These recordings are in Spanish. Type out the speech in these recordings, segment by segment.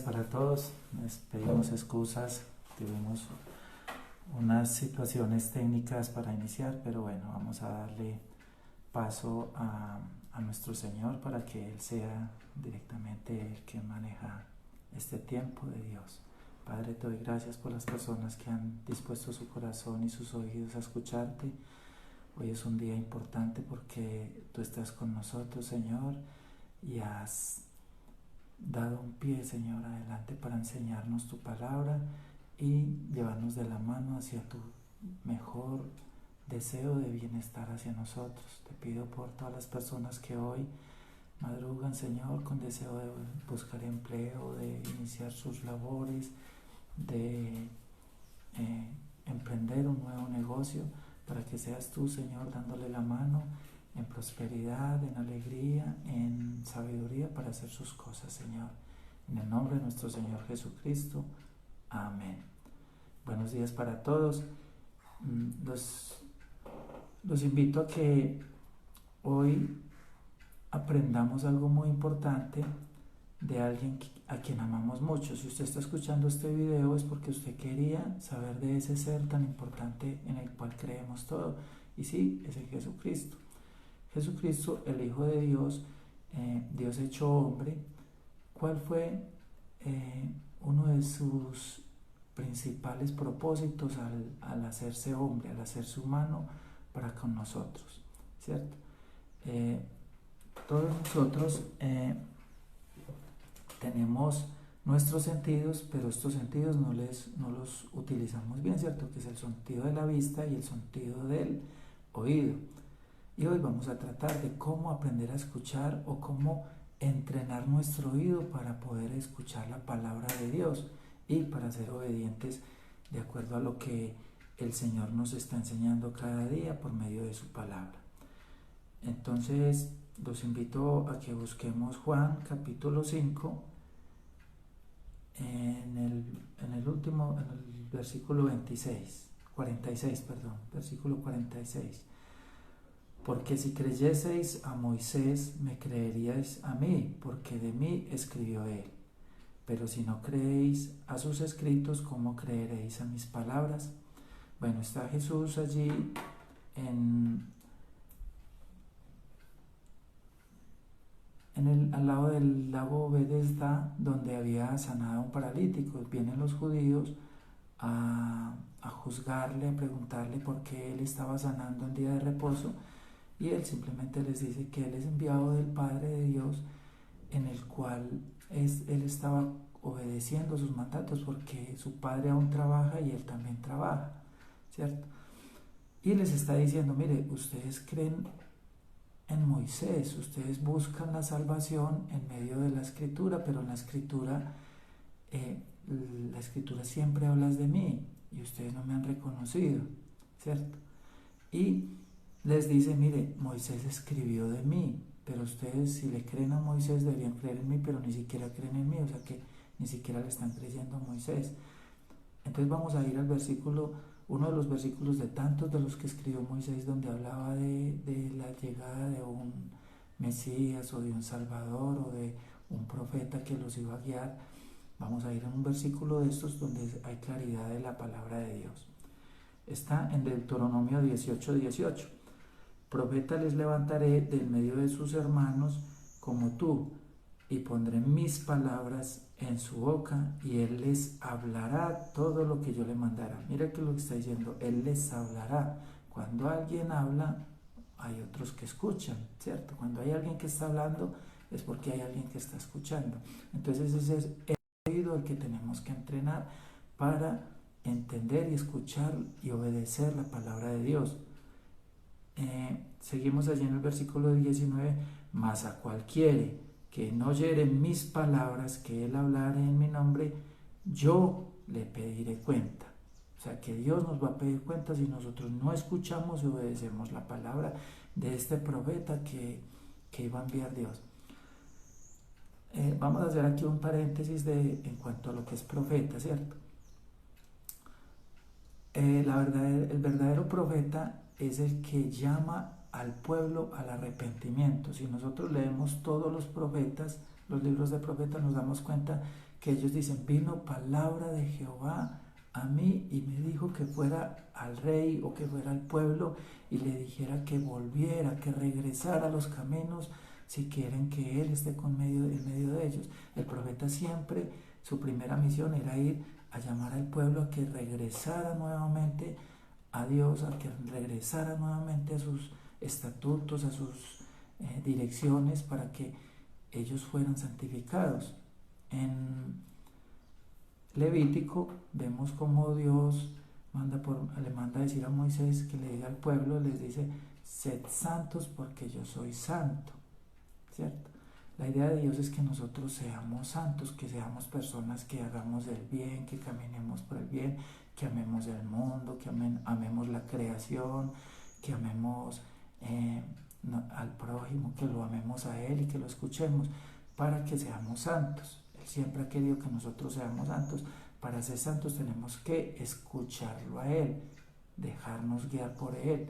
para todos. Les pedimos excusas, tuvimos unas situaciones técnicas para iniciar, pero bueno, vamos a darle paso a nuestro Señor para que Él sea directamente el que maneja este tiempo de Dios. Padre, te doy gracias por las personas que han dispuesto su corazón y sus oídos a escucharte. Hoy es un día importante porque tú estás con nosotros, Señor, y has dado un pie, Señor, adelante para enseñarnos tu palabra y llevarnos de la mano hacia tu mejor deseo de bienestar hacia nosotros. Te pido por todas las personas que hoy madrugan, Señor, con deseo de buscar empleo, de iniciar sus labores, de emprender un nuevo negocio, para que seas tú, Señor, dándole la mano en prosperidad, en alegría, en sabiduría para hacer sus cosas, Señor. En el nombre de nuestro Señor Jesucristo. Amén. Buenos días para todos. Los invito a que hoy aprendamos algo muy importante de alguien a quien amamos mucho. Si usted está escuchando este video es porque usted quería saber de ese ser tan importante en el cual creemos todo. Y sí, es el Jesucristo. Jesucristo, el Hijo de Dios, Dios hecho hombre. ¿Cuál fue uno de sus principales propósitos al hacerse hombre, al hacerse humano para con nosotros? ¿Cierto? Todos nosotros tenemos nuestros sentidos, pero estos sentidos no los utilizamos bien, ¿cierto? Que es el sentido de la vista y el sentido del oído. Y hoy vamos a tratar de cómo aprender a escuchar o cómo entrenar nuestro oído para poder escuchar la palabra de Dios y para ser obedientes de acuerdo a lo que el Señor nos está enseñando cada día por medio de su palabra. Entonces, los invito a que busquemos Juan capítulo 5 en el versículo 46, versículo 46. Porque si creyeseis a Moisés, me creeríais a mí, porque de mí escribió él. Pero si no creéis a sus escritos, ¿cómo creeréis a mis palabras? Bueno, está Jesús allí al lado del lago Bethesda, donde había sanado a un paralítico. Vienen los judíos a juzgarle, a preguntarle por qué él estaba sanando en día de reposo, y él simplemente les dice que él es enviado del Padre de Dios, en el cual él estaba obedeciendo sus mandatos porque su Padre aún trabaja y él también trabaja, ¿cierto? Y les está diciendo, mire, ustedes creen en Moisés, ustedes buscan la salvación en medio de la Escritura, pero en la Escritura siempre habla de mí y ustedes no me han reconocido, ¿cierto? Y les dice, mire, Moisés escribió de mí, pero ustedes, si le creen a Moisés, deberían creer en mí, pero ni siquiera creen en mí, o sea que ni siquiera le están creyendo a Moisés. Entonces vamos a ir al uno de los versículos de tantos de los que escribió Moisés, donde hablaba de la llegada de un Mesías o de un Salvador o de un profeta que los iba a guiar. Vamos a ir a un versículo de estos donde hay claridad de la palabra de Dios. Está en Deuteronomio 18:18. Profeta les levantaré del medio de sus hermanos como tú, y pondré mis palabras en su boca, y él les hablará todo lo que yo le mandara. Mira que lo que está diciendo, él les hablará. Cuando alguien habla, hay otros que escuchan, ¿cierto? Cuando hay alguien que está hablando, es porque hay alguien que está escuchando. Entonces ese es el oído el que tenemos que entrenar para entender y escuchar y obedecer la palabra de Dios. Seguimos allí en el versículo 19, mas a cualquiera que no oyere mis palabras, que él hablare en mi nombre, yo le pediré cuenta. O sea que Dios nos va a pedir cuenta si nosotros no escuchamos y obedecemos la palabra de este profeta que iba a enviar Dios. Vamos a hacer aquí un paréntesis en cuanto a lo que es profeta, ¿cierto? El verdadero profeta es el que llama al pueblo al arrepentimiento. Si nosotros leemos todos los profetas, los libros de profetas, nos damos cuenta que ellos dicen, vino palabra de Jehová a mí y me dijo que fuera al rey o que fuera al pueblo y le dijera que volviera, que regresara a los caminos si quieren que él esté en medio de ellos. El profeta siempre, su primera misión era ir a llamar al pueblo a que regresara nuevamente a Dios, a que regresara nuevamente a sus estatutos, a sus direcciones, para que ellos fueran santificados. En Levítico vemos cómo Dios le manda a decir a Moisés que le diga al pueblo, les dice, sed santos porque yo soy santo, ¿cierto? La idea de Dios es que nosotros seamos santos, que seamos personas que hagamos el bien, que caminemos por el bien, que amemos el mundo, que amemos la creación, que amemos al prójimo, que lo amemos a Él y que lo escuchemos, para que seamos santos. Él siempre ha querido que nosotros seamos santos. Para ser santos tenemos que escucharlo a Él, dejarnos guiar por Él,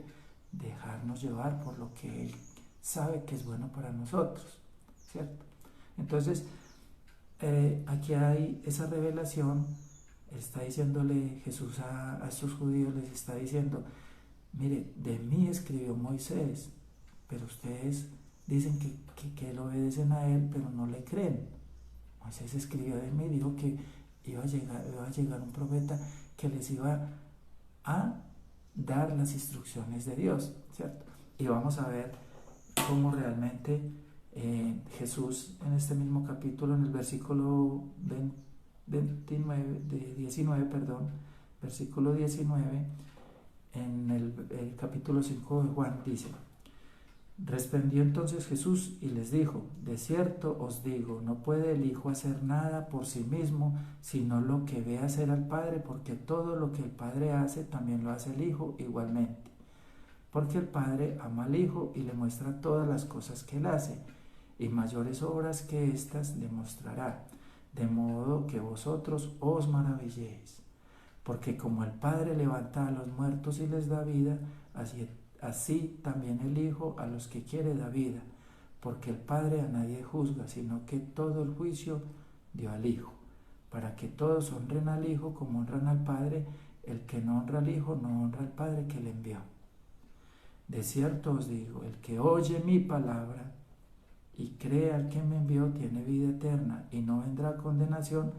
dejarnos llevar por lo que Él sabe que es bueno para nosotros, ¿cierto? Entonces, aquí hay esa revelación. Está diciéndole Jesús a estos judíos, les está diciendo, mire, de mí escribió Moisés, pero ustedes dicen que le obedecen a él, pero no le creen. Moisés escribió de mí, dijo que iba a llegar un profeta que les iba a dar las instrucciones de Dios, ¿cierto? Y vamos a ver cómo realmente Jesús en este mismo capítulo, en el versículo 19, en el capítulo 5 de Juan, dice, respondió entonces Jesús y les dijo, de cierto os digo, no puede el Hijo hacer nada por sí mismo, sino lo que ve hacer al Padre, porque todo lo que el Padre hace, también lo hace el Hijo igualmente. Porque el Padre ama al Hijo y le muestra todas las cosas que él hace, y mayores obras que éstas le mostrará, de modo que vosotros os maravilléis. Porque como el Padre levanta a los muertos y les da vida, así también el Hijo a los que quiere da vida, porque el Padre a nadie juzga, sino que todo el juicio dio al Hijo, para que todos honren al Hijo como honran al Padre. El que no honra al Hijo no honra al Padre que le envió. De cierto os digo, el que oye mi palabra y cree al que me envió tiene vida eterna y no vendrá a condenación,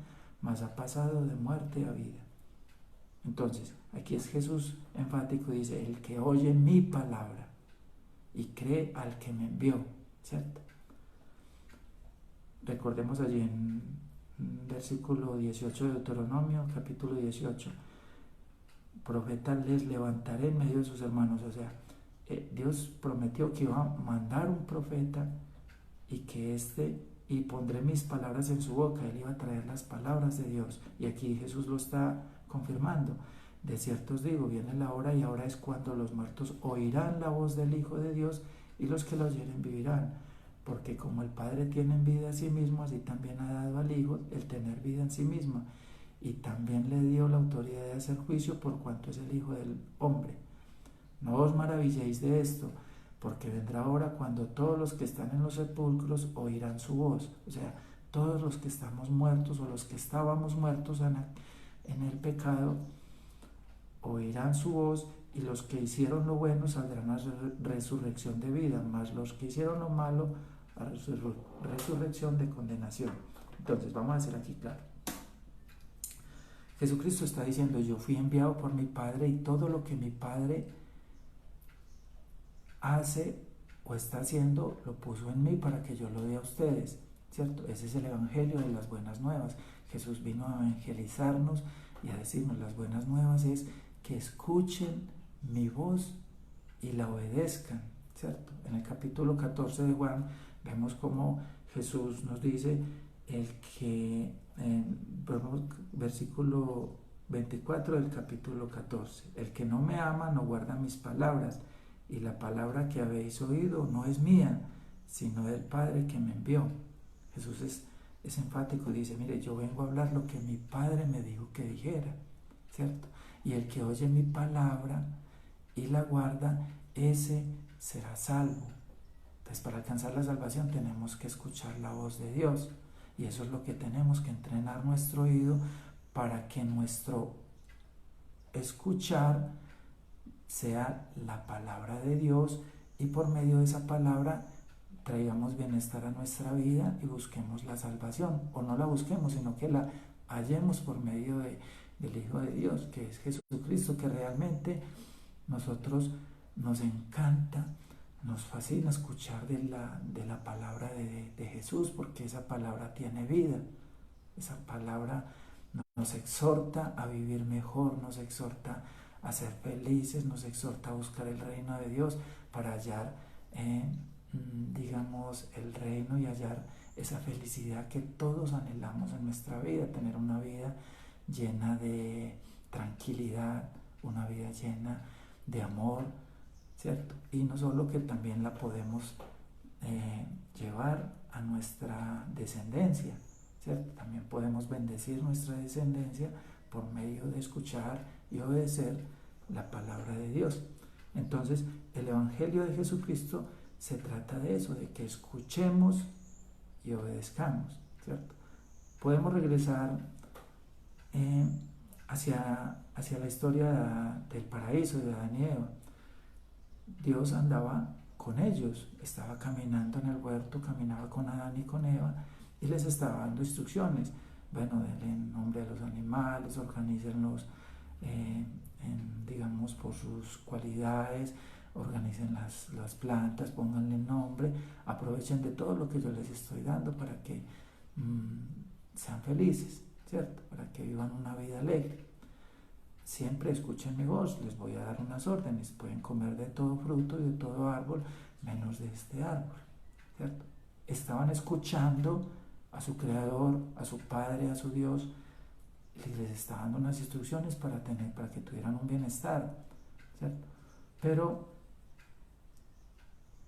mas ha pasado de muerte a vida. Entonces, aquí es Jesús enfático, dice, el que oye mi palabra y cree al que me envió, ¿cierto? Recordemos allí en versículo 18 de Deuteronomio, capítulo 18, profeta les levantaré en medio de sus hermanos. O sea, Dios prometió que iba a mandar un profeta y que y pondré mis palabras en su boca. Él iba a traer las palabras de Dios, y aquí Jesús lo está confirmando. De cierto os digo, viene la hora y ahora es cuando los muertos oirán la voz del Hijo de Dios, y los que lo oyeren vivirán. Porque como el Padre tiene vida en sí mismo, así también ha dado al Hijo el tener vida en sí mismo, y también le dio la autoridad de hacer juicio por cuanto es el Hijo del hombre. No os maravilléis de esto, porque vendrá hora cuando todos los que están en los sepulcros oirán su voz. O sea, todos los que estamos muertos, o los que estábamos muertos en el pecado, oirán su voz, y los que hicieron lo bueno saldrán a resurrección de vida, mas los que hicieron lo malo a resurrección de condenación. Entonces, vamos a hacer aquí claro. Jesucristo está diciendo, yo fui enviado por mi Padre, y todo lo que mi Padre hace o está haciendo, lo puso en mí para que yo lo dé a ustedes, ¿cierto? Ese es el evangelio de las buenas nuevas. Jesús vino a evangelizarnos y a decirnos, las buenas nuevas es que escuchen mi voz y la obedezcan, ¿cierto? En el capítulo 14 de Juan vemos cómo Jesús nos dice, versículo 24 del capítulo 14, el que no me ama no guarda mis palabras, y la palabra que habéis oído no es mía, sino del Padre que me envió. Jesús es enfático y dice, mire, yo vengo a hablar lo que mi Padre me dijo que dijera, ¿cierto? Y el que oye mi palabra y la guarda, ese será salvo. Entonces, para alcanzar la salvación tenemos que escuchar la voz de Dios. Y eso es lo que tenemos que entrenar nuestro oído para que nuestro escuchar sea la palabra de Dios y por medio de esa palabra traigamos bienestar a nuestra vida y busquemos la salvación, o no la busquemos, sino que la hallemos por medio del Hijo de Dios, que es Jesucristo, que realmente nosotros nos encanta, nos fascina escuchar de la palabra de Jesús, porque esa palabra tiene vida, esa palabra nos exhorta a vivir mejor, nos exhorta a ser felices, nos exhorta a buscar el reino de Dios para hallar, digamos, el reino y hallar esa felicidad que todos anhelamos en nuestra vida, tener una vida llena de tranquilidad, una vida llena de amor, ¿cierto? Y no solo que también la podemos llevar a nuestra descendencia, ¿cierto? También podemos bendecir nuestra descendencia por medio de escuchar y obedecer la palabra de Dios. Entonces, el Evangelio de Jesucristo se trata de eso, de que escuchemos y obedezcamos, ¿cierto? Podemos regresar hacia la historia del paraíso de Adán y Eva. Dios andaba con ellos, estaba caminando en el huerto, caminaba con Adán y con Eva y les estaba dando instrucciones. Bueno, denle el nombre a los animales, organícenlos, digamos, por sus cualidades, organicen las plantas, pónganle nombre, aprovechen de todo lo que yo les estoy dando para que sean felices, ¿cierto? Para que vivan una vida alegre. Siempre escuchen mi voz, les voy a dar unas órdenes, pueden comer de todo fruto y de todo árbol, menos de este árbol, ¿cierto? Estaban escuchando a su Creador, a su Padre, a su Dios, y les estaba dando unas instrucciones para que tuvieran un bienestar, ¿cierto? Pero,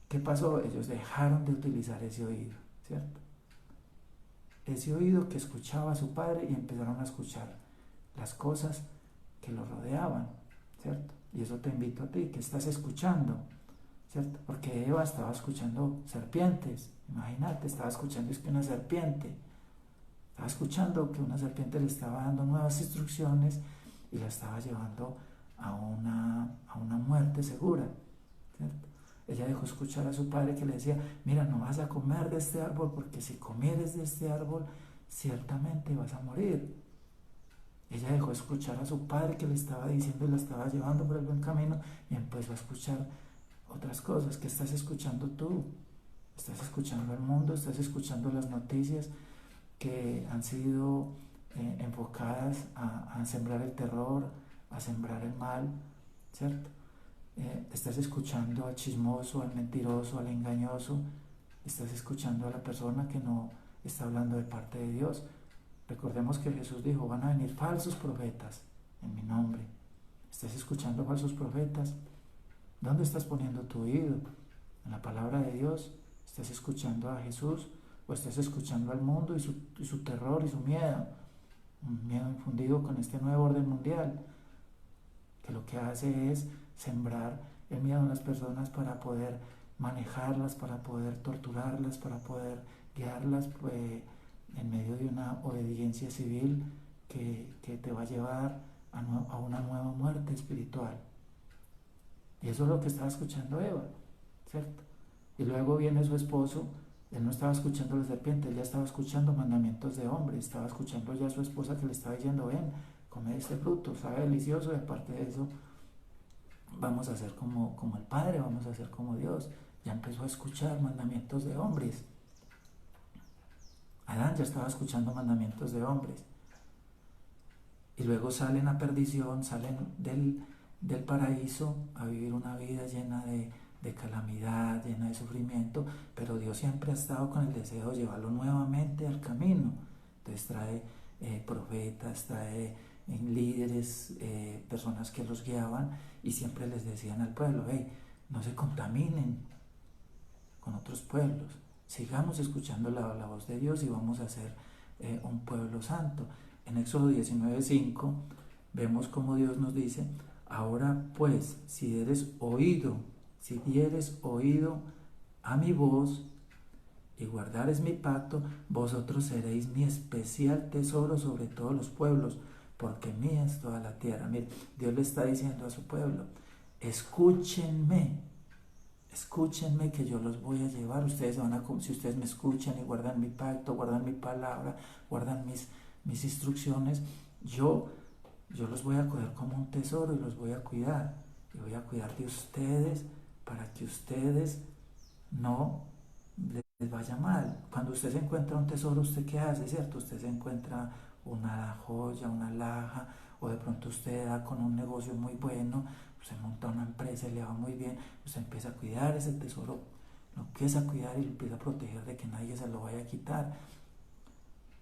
¿qué pasó? Ellos dejaron de utilizar ese oído, ¿cierto? Ese oído que escuchaba a su Padre y empezaron a escuchar las cosas que lo rodeaban, ¿cierto? Y eso te invito a ti, que estás escuchando, ¿cierto? Porque Eva estaba escuchando serpientes, imagínate, estaba escuchando es que una serpiente, estaba escuchando que una serpiente le estaba dando nuevas instrucciones y la estaba llevando a una muerte segura, ¿cierto? Ella dejó escuchar a su padre que le decía, mira, no vas a comer de este árbol porque si comieres de este árbol, ciertamente vas a morir. Ella dejó escuchar a su padre que le estaba diciendo y la estaba llevando por el buen camino y empezó a escuchar otras cosas. ¿Qué estás escuchando tú? Estás escuchando el mundo, estás escuchando las noticias que han sido enfocadas a sembrar el terror, a sembrar el mal, ¿cierto? Estás escuchando al chismoso, al mentiroso, al engañoso, estás escuchando a la persona que no está hablando de parte de Dios. Recordemos que Jesús dijo, van a venir falsos profetas en mi nombre. ¿Estás escuchando falsos profetas? ¿Dónde estás poniendo tu oído? ¿En la palabra de Dios? ¿Estás escuchando a Jesús o estás escuchando al mundo y su terror y su miedo? Un miedo infundido con este nuevo orden mundial, que lo que hace es sembrar el miedo en las personas para poder manejarlas, para poder torturarlas, para poder guiarlas en medio de una obediencia civil que te va a llevar a una nueva muerte espiritual. Y eso es lo que estaba escuchando Eva, ¿cierto? Y luego viene su esposo, él no estaba escuchando la serpiente, él ya estaba escuchando mandamientos de hombre, estaba escuchando ya a su esposa que le estaba diciendo, ven, come este fruto, sabe delicioso, y aparte de eso, vamos a ser como el Padre, vamos a ser como Dios. Ya empezó a escuchar mandamientos de hombres. Adán ya estaba escuchando mandamientos de hombres. Y luego salen a perdición, salen del paraíso a vivir una vida llena de calamidad, llena de sufrimiento, pero Dios siempre ha estado con el deseo de llevarlo nuevamente al camino. Entonces trae profetas, trae líderes, personas que los guiaban y siempre les decían al pueblo, hey, no se contaminen con otros pueblos, sigamos escuchando la voz de Dios y vamos a ser un pueblo santo. En Éxodo 19:5 vemos como Dios nos dice, ahora pues, si dieres oído a mi voz y guardareis mi pacto, vosotros seréis mi especial tesoro sobre todos los pueblos, porque mía es toda la tierra. Mire, Dios le está diciendo a su pueblo, escúchenme, escúchenme que yo los voy a llevar. Ustedes van a, si ustedes me escuchan y guardan mi pacto, guardan mi palabra, guardan mis instrucciones, yo los voy a coger como un tesoro y los voy a cuidar. Y voy a cuidar de ustedes para que ustedes no les vaya mal. Cuando usted se encuentra un tesoro, ¿usted qué hace? ¿Cierto? Usted se encuentra una joya, una alhaja, o de pronto usted da con un negocio muy bueno, usted monta una empresa y le va muy bien, usted empieza a cuidar ese tesoro, lo empieza a cuidar y lo empieza a proteger de que nadie se lo vaya a quitar.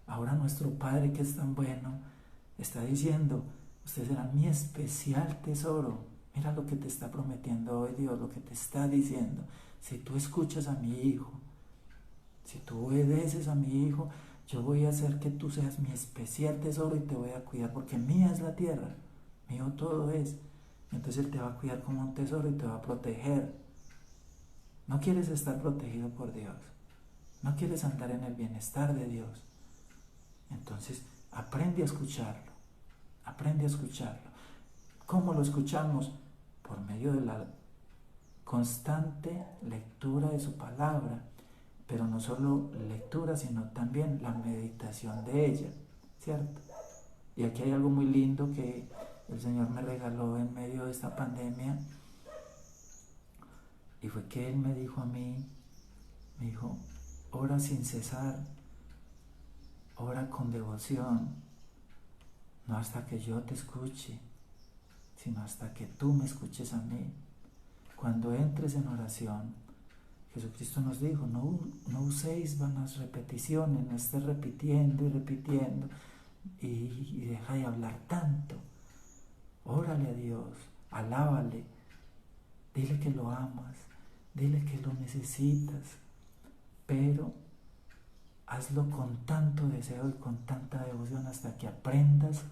Ahora nuestro Padre, que es tan bueno, está diciendo, usted será mi especial tesoro. Mira lo que te está prometiendo hoy Dios, lo que te está diciendo. Si tú escuchas a mi hijo, si tú obedeces a mi hijo, yo voy a hacer que tú seas mi especial tesoro y te voy a cuidar, porque mía es la tierra, mío todo es. Entonces Él te va a cuidar como un tesoro y te va a proteger. No quieres estar protegido por Dios, no quieres andar en el bienestar de Dios. Entonces aprende a escucharlo, aprende a escucharlo. ¿Cómo lo escuchamos? Por medio de la constante lectura de su palabra, pero no solo lectura, sino también la meditación de ella, ¿cierto? Y aquí hay algo muy lindo que el Señor me regaló en medio de esta pandemia, y fue que Él me dijo a mí, me dijo, ora sin cesar, ora con devoción, no hasta que yo te escuche, sino hasta que tú me escuches a mí. Cuando entres en oración, Jesucristo nos dijo, no uséis vanas repeticiones, no estés repitiendo y repitiendo y deja de hablar tanto. Órale a Dios, alábale, dile que lo amas, dile que lo necesitas, pero hazlo con tanto deseo y con tanta devoción hasta que aprendas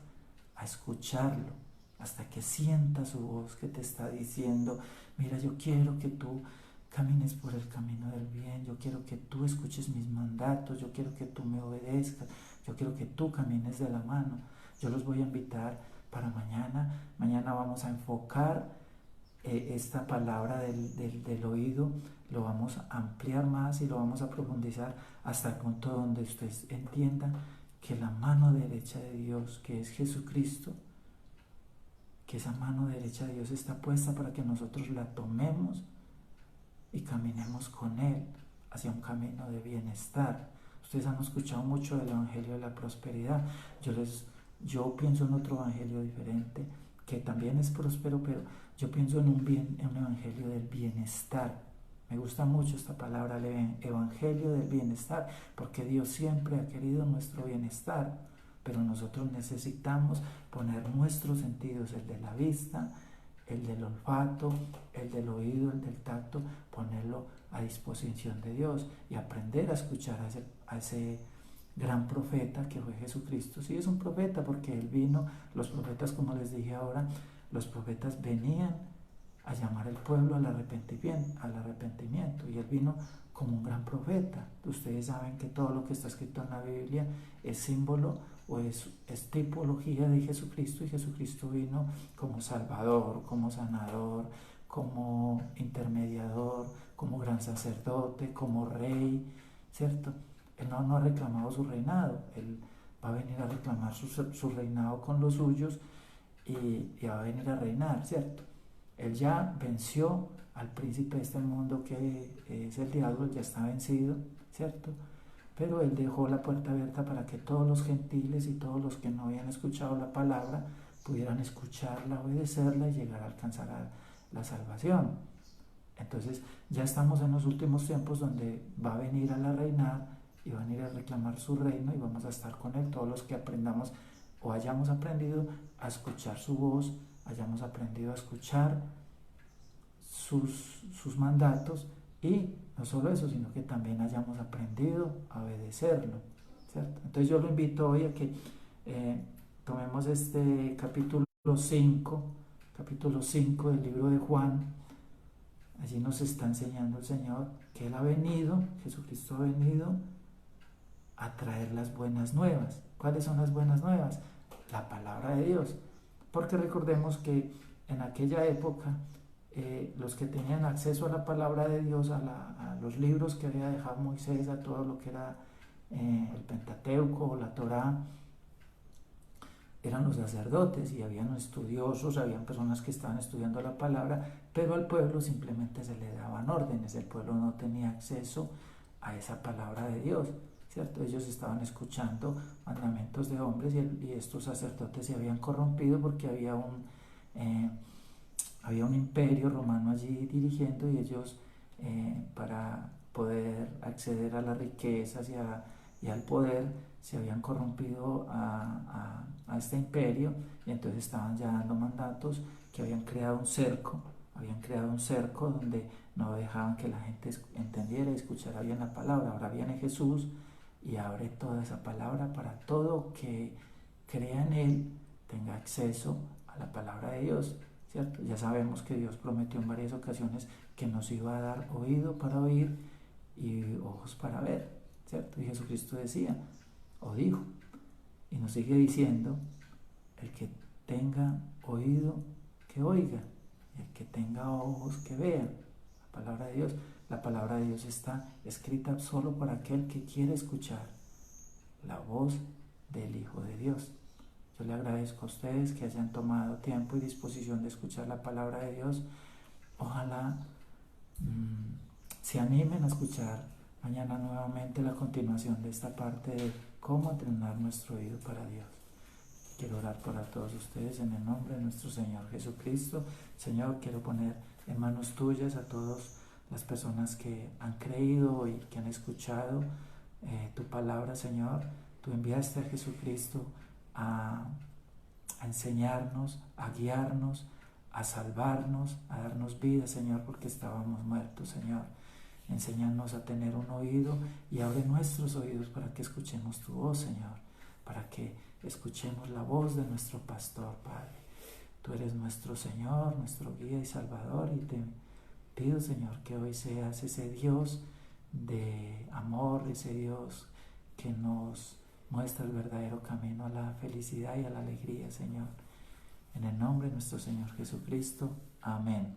a escucharlo, hasta que sientas su voz que te está diciendo, mira, yo quiero que tú camines por el camino del bien, yo quiero que tú escuches mis mandatos, yo quiero que tú me obedezcas, yo quiero que tú camines de la mano. Yo los voy a invitar para mañana. Mañana vamos a enfocar esta palabra del oído, lo vamos a ampliar más y lo vamos a profundizar hasta el punto donde ustedes entiendan que la mano derecha de Dios, que es Jesucristo, que esa mano derecha de Dios está puesta para que nosotros la tomemos y caminemos con Él hacia un camino de bienestar. Ustedes han escuchado mucho del Evangelio de la Prosperidad. Yo pienso en otro Evangelio diferente, que también es próspero, pero yo pienso en un Evangelio del bienestar. Me gusta mucho esta palabra, el Evangelio del bienestar, porque Dios siempre ha querido nuestro bienestar, pero nosotros necesitamos poner nuestros sentidos, el de la vista, el del olfato, el del oído, el del tacto, ponerlo a disposición de Dios y aprender a escuchar a ese gran profeta que fue Jesucristo. Sí, es un profeta porque Él vino, los profetas, como les dije ahora, los profetas venían a llamar al pueblo al arrepentimiento, y Él vino como un gran profeta. Ustedes saben que todo lo que está escrito en la Biblia es símbolo o es tipología de Jesucristo, y Jesucristo vino como Salvador, como sanador, como intermediador, como gran sacerdote, como rey, ¿cierto? Él no ha reclamado su reinado, Él va a venir a reclamar su reinado con los suyos y va a venir a reinar, ¿cierto? Él ya venció al príncipe de este mundo que es el diablo, ya está vencido, ¿cierto? Pero Él dejó la puerta abierta para que todos los gentiles y todos los que no habían escuchado la palabra pudieran escucharla, obedecerla y llegar a alcanzar la salvación. Entonces ya estamos en los últimos tiempos donde va a venir a reinar y va a venir a reclamar su reino, y vamos a estar con Él todos los que aprendamos o hayamos aprendido a escuchar su voz, hayamos aprendido a escuchar sus mandatos, y no solo eso, sino que también hayamos aprendido a obedecerlo, ¿cierto? Entonces yo lo invito hoy a que tomemos este capítulo 5 del libro de Juan, Allí nos está enseñando el Señor que Él ha venido, Jesucristo ha venido a traer las buenas nuevas. ¿Cuáles son las buenas nuevas? La palabra de Dios. Porque recordemos que en aquella época los que tenían acceso a la palabra de Dios, a los libros que había dejado Moisés, a todo lo que era el Pentateuco o la Torá, eran los sacerdotes y habían estudiosos, habían personas que estaban estudiando la palabra, pero al pueblo simplemente se le daban órdenes, el pueblo no tenía acceso a esa palabra de Dios, ¿cierto? Ellos estaban escuchando mandamientos de hombres y estos sacerdotes se habían corrompido porque había un imperio romano allí dirigiendo y ellos para poder acceder a las riquezas y al poder se habían corrompido a este imperio y entonces estaban ya dando mandatos que habían creado un cerco donde no dejaban que la gente entendiera y escuchara bien la palabra. Ahora viene Jesús y abre toda esa palabra para todo que crea en Él tenga acceso a la palabra de Dios, ¿cierto? Ya sabemos que Dios prometió en varias ocasiones que nos iba a dar oído para oír y ojos para ver, ¿cierto? Y Jesucristo decía, o dijo, y nos sigue diciendo, el que tenga oído, que oiga, y el que tenga ojos, que vea. La palabra de Dios. La palabra de Dios está escrita solo para aquel que quiere escuchar la voz del Hijo de Dios. Yo le agradezco a ustedes que hayan tomado tiempo y disposición de escuchar la palabra de Dios. Ojalá se animen a escuchar mañana nuevamente la continuación de esta parte de cómo entrenar nuestro oído para Dios. Quiero orar para todos ustedes en el nombre de nuestro Señor Jesucristo. Señor, quiero poner en manos tuyas a todas las personas que han creído y que han escuchado tu palabra, Señor. Tú enviaste a Jesucristo a enseñarnos, a guiarnos, a salvarnos, a darnos vida, Señor, porque estábamos muertos, Señor. Enséñanos a tener un oído y abre nuestros oídos para que escuchemos tu voz, Señor, para que escuchemos la voz de nuestro pastor, Padre. Tú eres nuestro Señor, nuestro guía y Salvador, y te pido, Señor, que hoy seas ese Dios de amor, ese Dios que nos muestra el verdadero camino a la felicidad y a la alegría, Señor. En el nombre de nuestro Señor Jesucristo. Amén.